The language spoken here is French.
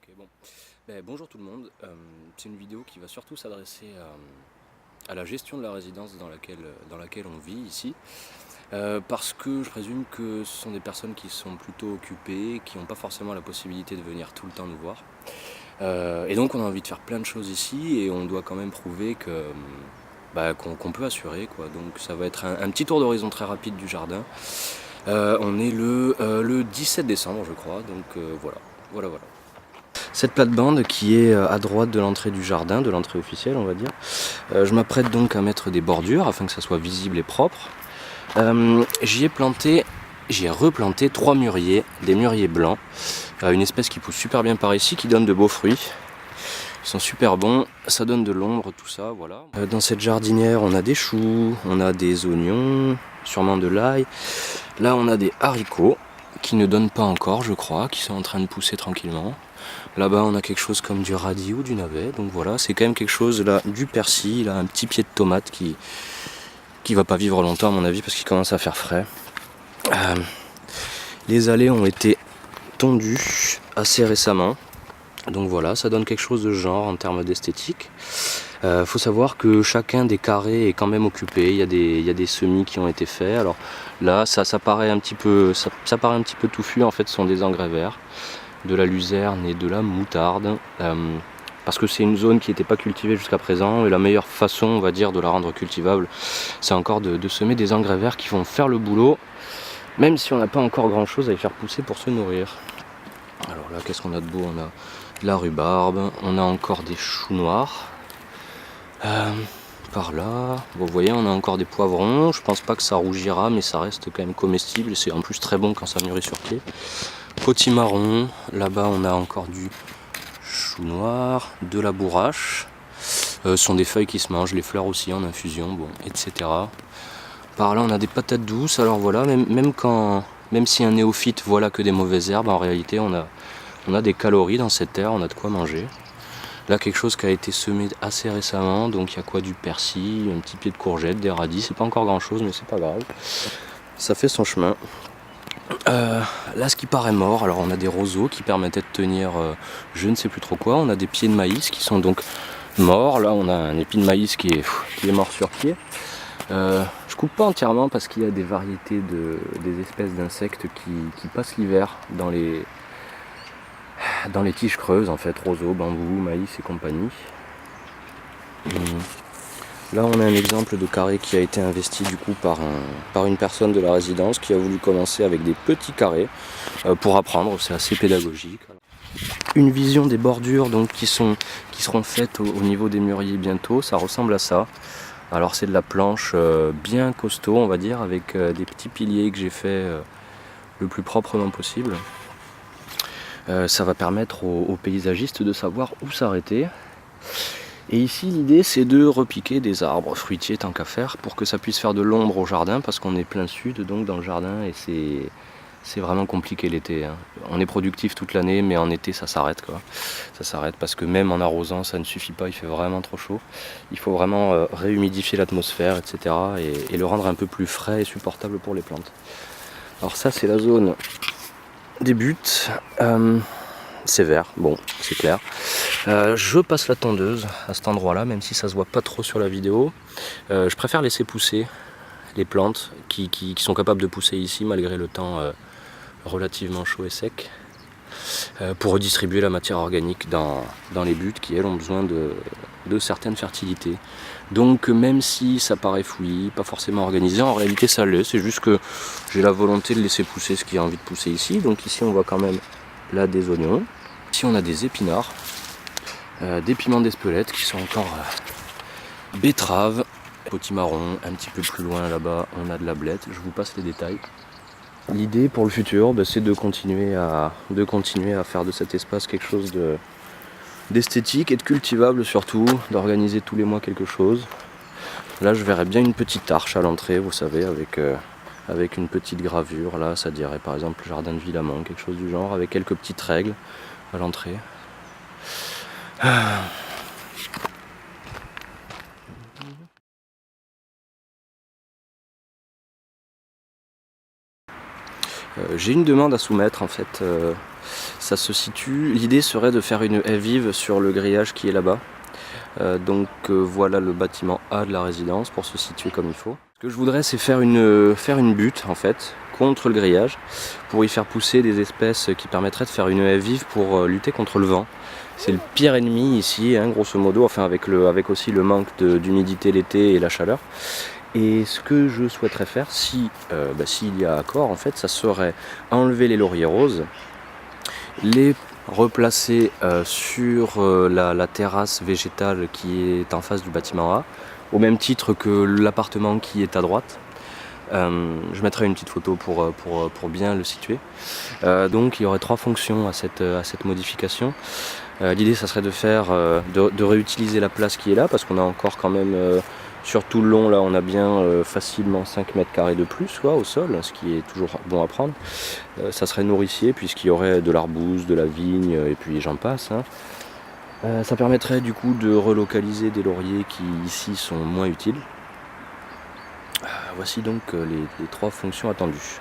Ok, bon. Bonjour tout le monde. C'est une vidéo qui va surtout s'adresser à la gestion de la résidence dans laquelle on vit ici. Parce que je présume que ce sont des personnes qui sont plutôt occupées, qui n'ont pas forcément la possibilité de venir tout le temps nous voir. Et donc on a envie de faire plein de choses ici et on doit quand même prouver qu'on peut assurer, quoi. Donc ça va être un petit tour d'horizon très rapide du jardin. On est le 17 décembre je crois, donc voilà. Cette plate-bande qui est à droite de l'entrée du jardin, de l'entrée officielle on va dire. Je m'apprête donc à mettre des bordures afin que ça soit visible et propre. J'y ai replanté 3 mûriers, des mûriers blancs, une espèce qui pousse super bien par ici, qui donne de beaux fruits. Ils sont super bons, ça donne de l'ombre, tout ça, voilà. Dans cette jardinière, on a des choux, on a des oignons, sûrement de l'ail. Là, on a des haricots qui ne donnent pas encore, je crois, qui sont en train de pousser tranquillement. Là-bas, on a quelque chose comme du radis ou du navet, donc voilà, c'est quand même quelque chose, là, du persil, là, un petit pied de tomate qui va pas vivre longtemps à mon avis parce qu'il commence à faire frais. Les allées ont été tondues assez récemment, donc voilà, ça donne quelque chose de genre en termes d'esthétique. Faut savoir que chacun des carrés est quand même occupé, il y a des semis qui ont été faits. Alors là, ça paraît un petit peu touffu, en fait ce sont des engrais verts, de la luzerne et de la moutarde. Parce que c'est une zone qui n'était pas cultivée jusqu'à présent et la meilleure façon, on va dire, de la rendre cultivable, c'est encore de semer des engrais verts qui vont faire le boulot, même si on n'a pas encore grand chose à y faire pousser pour se nourrir. Alors là, qu'est-ce qu'on a de beau? On a de la rhubarbe, on a encore des choux noirs. Par là, vous voyez, on a encore des poivrons. Je pense pas que ça rougira, mais ça reste quand même comestible et c'est en plus très bon quand ça mûrit sur pied. Potimarron, là-bas on a encore du chou noir, de la bourrache. Ce sont des feuilles qui se mangent, les fleurs aussi en infusion, bon, etc. Par là on a des patates douces. Alors voilà, même si un néophyte voit là que des mauvaises herbes, en réalité on a des calories dans cette terre, on a de quoi manger. Là quelque chose qui a été semé assez récemment, donc il y a quoi? Du persil, un petit pied de courgette, des radis, c'est pas encore grand chose mais c'est pas grave. Ça fait son chemin. Là ce qui paraît mort, alors on a des roseaux qui permettaient de tenir je ne sais plus trop quoi, on a des pieds de maïs qui sont donc morts, là on a un épi de maïs qui est mort sur pied. Je coupe pas entièrement parce qu'il y a des variétés des espèces d'insectes qui passent l'hiver dans les tiges creuses en fait, roseaux, bambous, maïs et compagnie. Là on a un exemple de carré qui a été investi du coup par une personne de la résidence qui a voulu commencer avec des petits carrés pour apprendre, c'est assez pédagogique. Une vision des bordures donc qui seront faites au niveau des mûriers bientôt, ça ressemble à ça. Alors c'est de la planche bien costaud on va dire, avec des petits piliers que j'ai fait le plus proprement possible. Ça va permettre aux paysagistes de savoir où s'arrêter. Et ici l'idée c'est de repiquer des arbres fruitiers tant qu'à faire pour que ça puisse faire de l'ombre au jardin parce qu'on est plein sud donc dans le jardin et c'est vraiment compliqué l'été, hein. On est productif toute l'année mais en été ça s'arrête quoi. Ça s'arrête parce que même en arrosant ça ne suffit pas, il fait vraiment trop chaud. Il faut vraiment réhumidifier l'atmosphère etc. et le rendre un peu plus frais et supportable pour les plantes. Alors ça c'est la zone des buts. C'est vert, bon c'est clair. Je passe la tondeuse à cet endroit là, même si ça se voit pas trop sur la vidéo. Je préfère laisser pousser les plantes qui sont capables de pousser ici malgré le temps relativement chaud et sec, pour redistribuer la matière organique dans les buttes qui elles ont besoin de certaines fertilités. Donc même si ça paraît fouillis, pas forcément organisé, en réalité ça l'est, c'est juste que j'ai la volonté de laisser pousser ce qui a envie de pousser ici. Donc ici on voit quand même là des oignons, ici on a des épinards, des piments d'Espelette qui sont encore betteraves, potimarron, un petit peu plus loin là-bas on a de la blette, je vous passe les détails. L'idée pour le futur c'est de continuer à faire de cet espace quelque chose d'esthétique et de cultivable surtout, d'organiser tous les mois quelque chose. Là je verrais bien une petite arche à l'entrée, vous savez, avec une petite gravure, là ça dirait par exemple jardin de Villamont, quelque chose du genre, avec quelques petites règles à l'entrée. J'ai une demande à soumettre en fait Ça se situe, l'idée serait de faire une haie vive sur le grillage qui est là-bas. Voilà le bâtiment A de la résidence pour se situer comme il faut. Ce que je voudrais, c'est faire une butte en fait contre le grillage pour y faire pousser des espèces qui permettraient de faire une haie vive pour lutter contre le vent. C'est le pire ennemi ici, hein, grosso modo, enfin avec aussi le manque d'humidité l'été et la chaleur. Et ce que je souhaiterais faire, s'il y a accord, en fait, ça serait enlever les lauriers roses, les replacer sur la terrasse végétale qui est en face du bâtiment A, au même titre que l'appartement qui est à droite. Je mettrai une petite photo pour bien le situer. Donc il y aurait 3 fonctions à cette modification. L'idée ça serait de réutiliser la place qui est là, parce qu'on a encore quand même sur tout le long là on a bien facilement 5 mètres carrés de plus au sol, ce qui est toujours bon à prendre. Ça serait nourricier puisqu'il y aurait de l'arbouse, de la vigne et puis j'en passe. Ça permettrait du coup de relocaliser des lauriers qui ici sont moins utiles. Voici donc les 3 fonctions attendues.